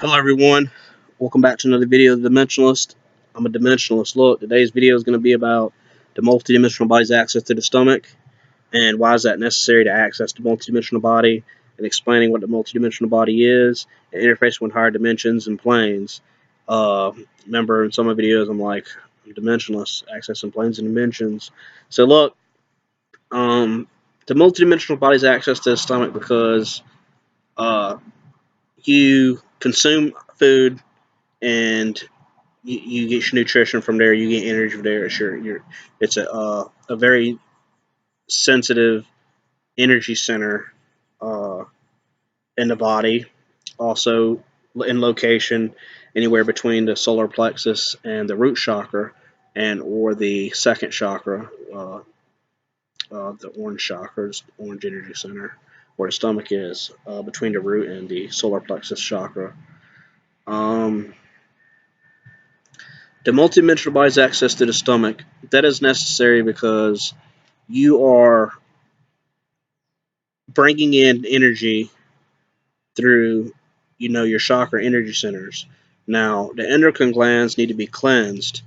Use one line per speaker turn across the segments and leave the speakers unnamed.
Hello everyone, welcome back to another video of the Dimensionalist. I'm a Dimensionalist. Look, today's video is going to be about the multidimensional body's access to the stomach and why is that necessary to access the multidimensional body, and explaining what the multidimensional body is and interfacing with higher dimensions and planes. Remember in some of my videos I'm like, I'm Dimensionalist, accessing planes and dimensions. So look, the multidimensional body's access to the stomach because uh, you consume food and you get your nutrition from there. You get energy from there. It's a very sensitive energy center in the body. Also, in location, anywhere between the solar plexus and the root chakra, and or the second chakra, the orange chakra, orange energy center, where the stomach is, between the root and the solar plexus chakra. Um, the multidimensional body's access to the stomach, that is necessary because you are bringing in energy through, your chakra energy centers. Now, the endocrine glands need to be cleansed.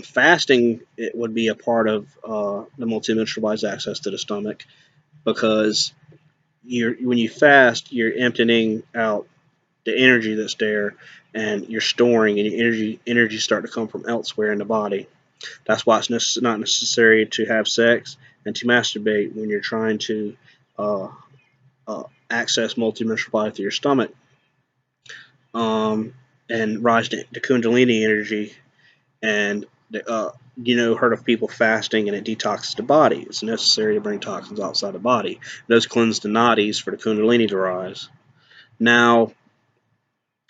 Fasting, it would be a part of the multidimensional body's access to the stomach because when you fast, you're emptying out the energy that's there, and you're storing, and your energy start to come from elsewhere in the body. That's why it's not necessary to have sex and to masturbate when you're trying to uh, access multidimensional body through your stomach, um, and rise to Kundalini energy. And heard of people fasting and it detoxes the body. It's necessary to bring toxins outside the body. Those cleanse the nadis for the Kundalini to rise. Now,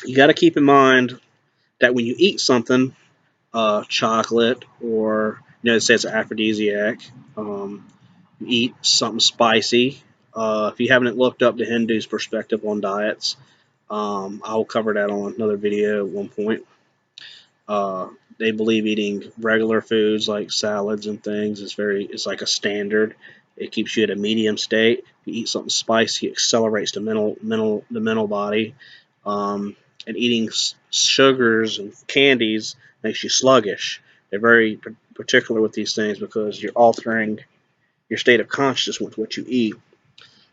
you got to keep in mind that when you eat something, chocolate, or it says aphrodisiac, you eat something spicy. If you haven't looked up the Hindus' perspective on diets, I will cover that on another video at one point. Uh, they believe eating regular foods like salads and things is like a standard. It keeps you at a medium state. If you eat something spicy, it accelerates the mental body. And eating sugars and candies makes you sluggish. They're very particular with these things because you're altering your state of consciousness with what you eat.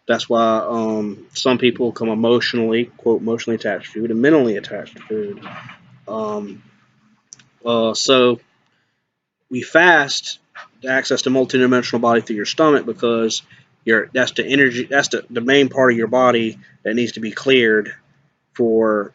That's why some people become emotionally, quote, emotionally attached to food and mentally attached to food. Um, so we fast to access the multidimensional body through your stomach because that's the energy, that's the main part of your body that needs to be cleared for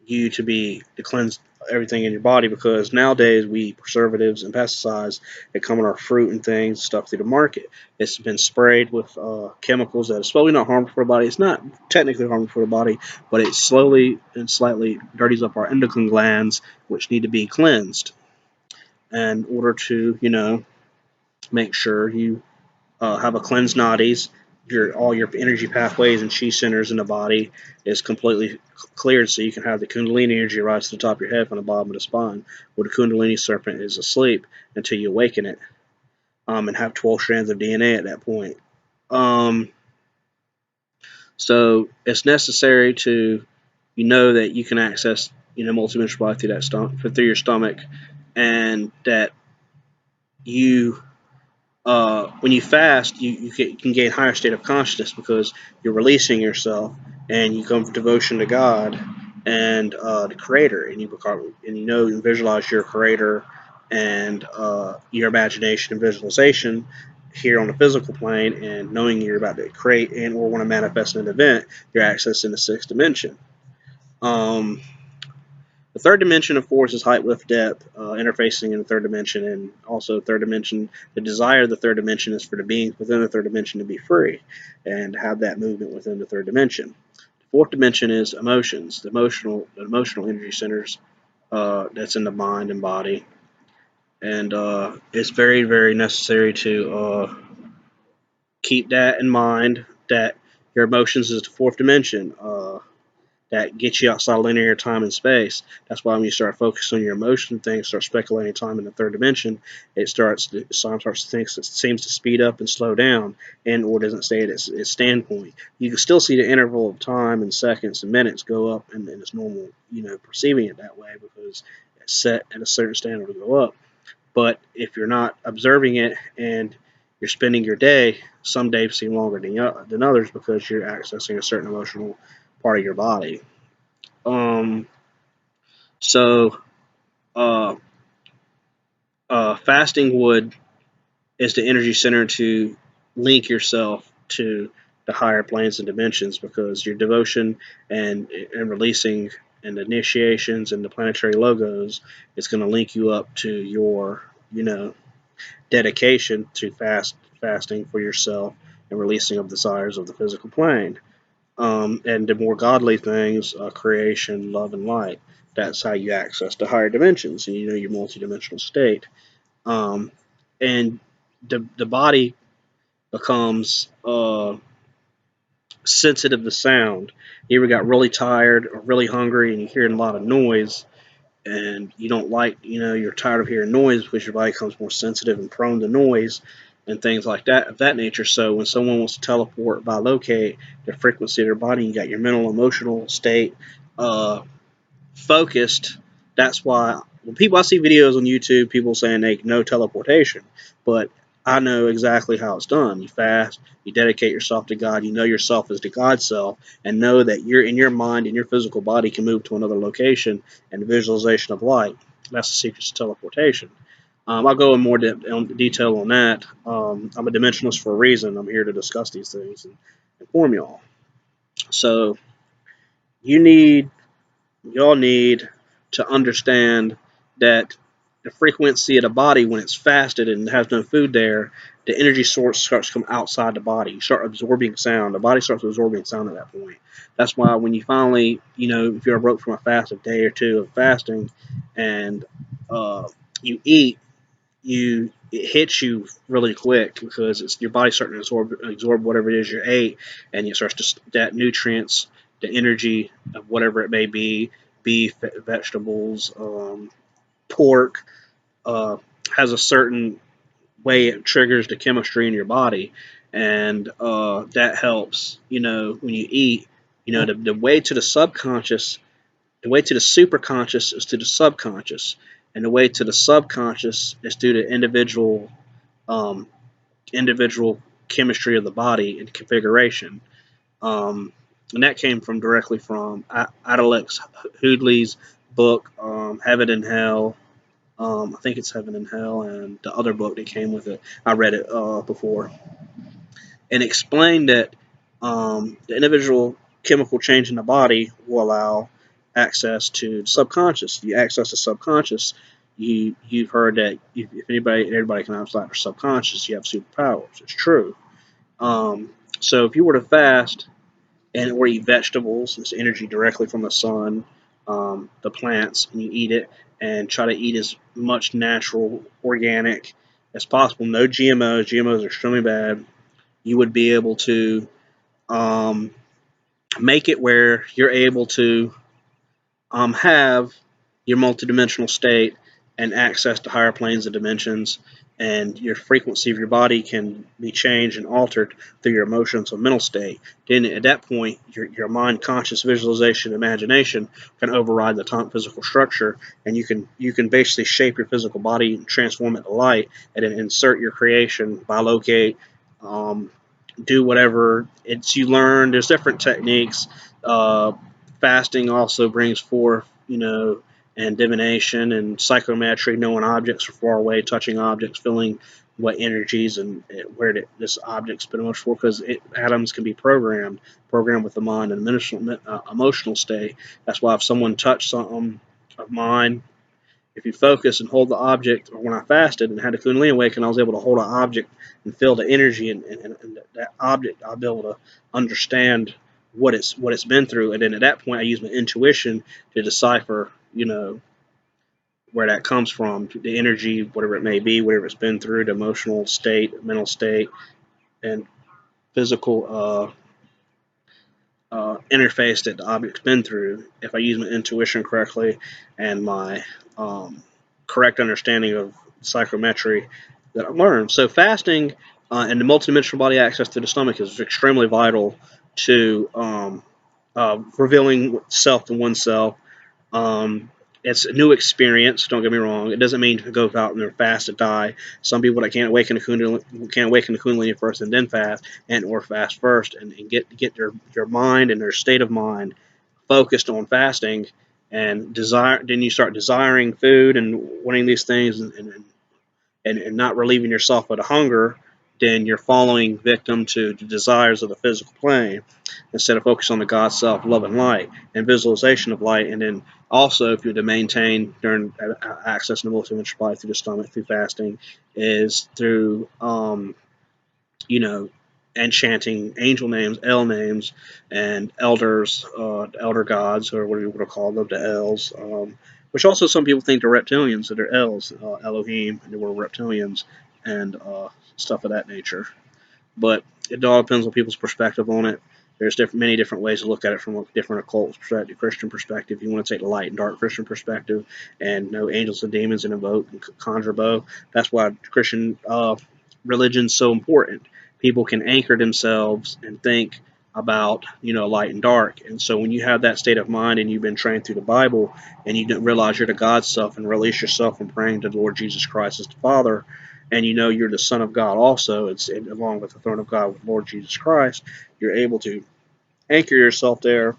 you to cleanse everything in your body, because nowadays we eat preservatives and pesticides that come in our fruit and things, stuff through the market. It's been sprayed with chemicals that are slowly not harmful for the body. It's not technically harmful for the body, but it slowly and slightly dirties up our endocrine glands, which need to be cleansed in order to, make sure you have a cleansed nadis. All your energy pathways and chi centers in the body is completely cleared, so you can have the Kundalini energy rise to the top of your head from the bottom of the spine, where the Kundalini serpent is asleep until you awaken it, and have 12 strands of DNA at that point. Um, so it's necessary to, that you can access, multidimensional body through through your stomach, and that you when you fast, you can gain higher state of consciousness because you're releasing yourself, and you come from devotion to God and the Creator, and you visualize your Creator and your imagination and visualization here on the physical plane, and knowing you're about to create and or want to manifest an event, you're accessing the sixth dimension. Um, the third dimension, of course, is height, width, depth, interfacing in the third dimension, and also third dimension. The desire of the third dimension is for the beings within the third dimension to be free and have that movement within the third dimension. The fourth dimension is emotions, the emotional energy centers, that's in the mind and body, and it's very, very necessary to keep that in mind. That your emotions is the fourth dimension. that gets you outside linear time and space. That's why when you start focusing on your emotion things, start speculating time in the third dimension, science starts to think it seems to speed up and slow down, and or doesn't stay at its standpoint. You can still see the interval of time and seconds and minutes go up in its normal, perceiving it that way because it's set at a certain standard to go up. But if you're not observing it and you're spending your day, some days seem longer than others because you're accessing a certain emotional part of your body. Um, so uh, fasting would is the energy center to link yourself to the higher planes and dimensions because your devotion and releasing and initiations and the planetary logos is going to link you up to your dedication to fasting for yourself and releasing of desires of the physical plane. And the more godly things, creation, love, and light. That's how you access the higher dimensions, and your multidimensional state. Um, and the body becomes sensitive to sound. You ever got really tired or really hungry, and you're hearing a lot of noise, and you don't like, you're tired of hearing noise because your body becomes more sensitive and prone to noise and things like that of that nature. So when someone wants to teleport by locate the frequency of their body, you got your mental emotional state uh, focused. That's why when I see videos on YouTube, people saying they know teleportation, but I know exactly how it's done. You fast, you dedicate yourself to God, you know yourself as the God self, and know that you're in your mind and your physical body can move to another location and the visualization of light. That's the secret to teleportation. I'll go in more detail on that. I'm a dimensionalist for a reason. I'm here to discuss these things and inform y'all. So you need y'all need to understand that the frequency of the body when it's fasted and has no food there, the energy source starts to come outside the body. You start absorbing sound. The body starts absorbing sound at that point. That's why when you finally, if you're broke from a fast, a day or two of fasting, and you eat, it hits you really quick because it's your body starting to absorb whatever it is you ate, and it starts to that nutrients, the energy of whatever it may be, beef, vegetables, pork, uh, has a certain way it triggers the chemistry in your body, and that helps. When you eat, the way to the subconscious, the way to the superconscious is to the subconscious, and the way to the subconscious is through the um, individual chemistry of the body and configuration. Um, and that came from directly from Adalex Hoodley's book, Heaven and Hell. I think it's Heaven and Hell, and the other book that came with it. I read it before, and explained that the individual chemical change in the body will allow access to the subconscious. You access the subconscious. You've heard that if everybody can access their subconscious, you have superpowers. It's true. So if you were to fast and or eat vegetables, it's energy directly from the sun, the plants, and you eat it, and try to eat as much natural, organic as possible. No GMOs. GMOs are extremely bad. You would be able to um, make it where you're able to have your multidimensional state and access to higher planes of dimensions, and your frequency of your body can be changed and altered through your emotions or mental state. Then at that point, your mind, conscious visualization, imagination can override the atomic physical structure, and you can basically shape your physical body and transform it to light, and then insert your creation, bilocate, um, do whatever it's you learn. There's different techniques. Fasting also brings forth, and divination and psychometry, knowing objects are far away, touching objects, feeling what energies and where this object's been much for, because atoms can be programmed with the mind and emotional state. That's why if someone touched something of mine, if you focus and hold the object, or when I fasted and had a Kundalini awaken, I was able to hold an object and feel the energy and that object. I'll be able to understand what it's been through, and then at that point, I use my intuition to decipher, where that comes from, the energy, whatever it may be, whatever it's been through, the emotional state, mental state, and physical interface that the object's been through, if I use my intuition correctly and my correct understanding of psychometry that I learned. So fasting and the multidimensional body access to the stomach is extremely vital to revealing self to oneself. It's a new experience. Don't get me wrong. It doesn't mean to go out and fast to die. Some people that can't awaken the Kundalini first and then fast, and or fast first and get their mind and their state of mind focused on fasting and desire. Then you start desiring food and wanting these things and not relieving yourself of the hunger. Then you're falling victim to the desires of the physical plane instead of focus on the God self, love, and light, and visualization of light. And then also, if you're to maintain during accessing the multidimensional body through the stomach, through fasting, is through, you know, enchanting angel names, El names, and elders, elder gods, or what do you want to call them, the Els. Which also some people think they're reptilians, so they're Els, Elohim, and they were reptilians, and stuff of that nature. But it all depends on people's perspective on it. There's many different ways to look at it from a different occult perspective, Christian perspective. You want to take the light and dark Christian perspective and know angels and demons and invoke and conjure both. That's why Christian religion's so important. People can anchor themselves and think about, light and dark. And so when you have that state of mind and you've been trained through the Bible and you don't realize you're the God's self and release yourself from praying to the Lord Jesus Christ as the Father, and you're the Son of God also, along with the throne of God with Lord Jesus Christ, you're able to anchor yourself there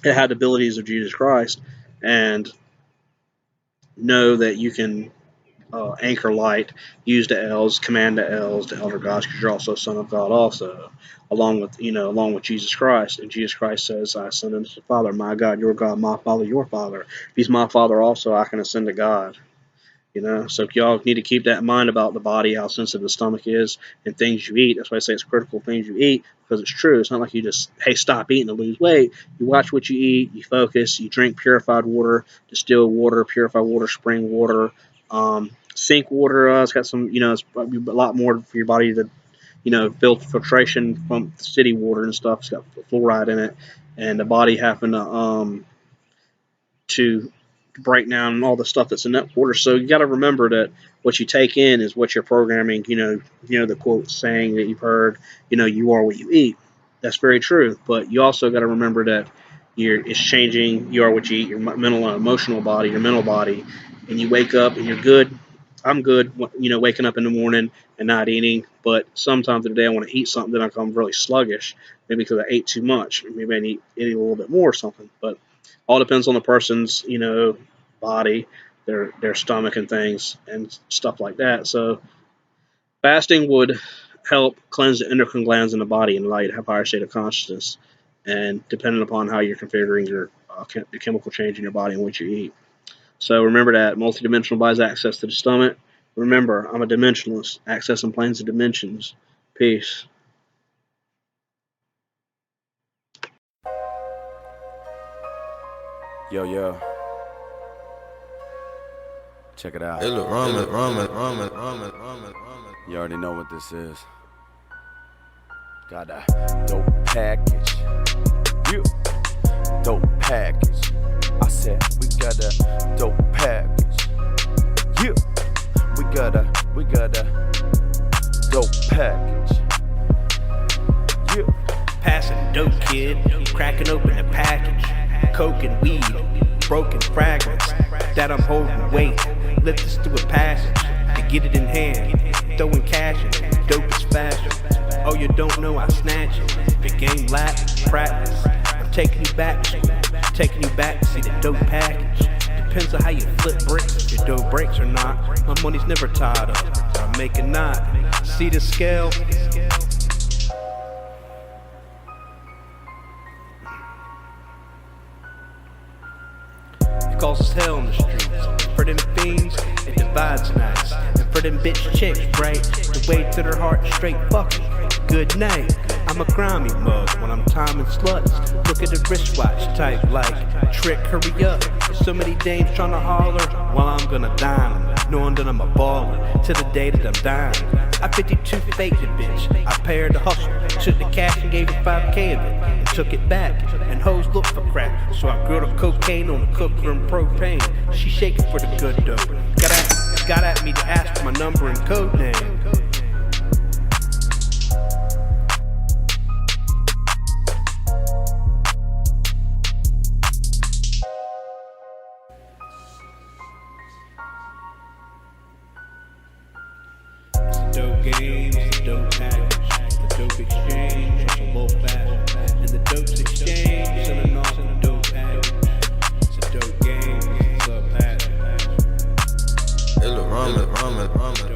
and have the abilities of Jesus Christ and know that you can anchor light, use the Els, command the Els, the elder gods, because you're also Son of God also, along with Jesus Christ. And Jesus Christ says, I ascend unto the Father, my God, your God, my Father, your Father. If he's my Father also, I can ascend to God. So y'all need to keep that in mind about the body, how sensitive the stomach is, and things you eat. That's why I say it's critical things you eat, because it's true. It's not like you just, hey, stop eating to lose weight. You watch what you eat, you focus, you drink purified water, distilled water, purified water, spring water, sink water. It's got some, it's probably a lot more for your body to, filtration from city water and stuff. It's got fluoride in it, and the body having to break down all the stuff that's in that water. So you got to remember that what you take in is what you're programming. The quote saying that you've heard, you are what you eat. That's very true. But you also got to remember that it's changing. You are what you eat, your mental and emotional body, your mental body. And you wake up and you're good. I'm good, waking up in the morning and not eating. But sometimes in the day I want to eat something, then I become really sluggish. Maybe because I ate too much. Maybe I need to eat a little bit more or something. But all depends on the person's, body, their stomach and things and stuff like that. So fasting would help cleanse the endocrine glands in the body and allow you to have a higher state of consciousness. And depending upon how you're configuring your the chemical change in your body and what you eat. So remember that multidimensional buys access to the stomach. Remember, I'm a dimensionalist, accessing planes of dimensions. Peace.
Yo. Check it out. It look ramen. You already know what this is. Got a dope package. You dope package. I said we got a dope package. You we got a dope package. You
passing dope, kid, cracking open the package. Coke and weed, broken fragments that I'm holding weight. Lift this through a passage to get it in hand. Throwing cash in dopest fashion. Oh, you don't know I snatch it. The game lap, practice. I'm taking you back to school, taking you back to see the dope package. Depends on how you flip bricks, if your dough breaks or not. My money's never tied up, so I make a knot. See the scale? It causes hell in the streets. For them fiends, it divides nights. And for them bitch chicks, right? The way to their heart straight fucking. Good night. I'm a grimy mug when I'm timing sluts. Look at the wristwatch type like trick, hurry up. So many dames trying to holler while I'm gonna dime them, knowing that I'm a baller till the day that I'm dying. I 52 faked the bitch. I paired the hustle, took the cash and gave her 5K of it. took it back, and hoes look for crack. So I grilled her cocaine on the cooker and propane. She shaking for the good dough. Got at me to ask for my number and code name. It's a dope game, it's a dope package, it's a dope exchange, it's a low fast, and the dope's exchange, selling off a dope package. It's a dope game, it's a package.
It look ramen.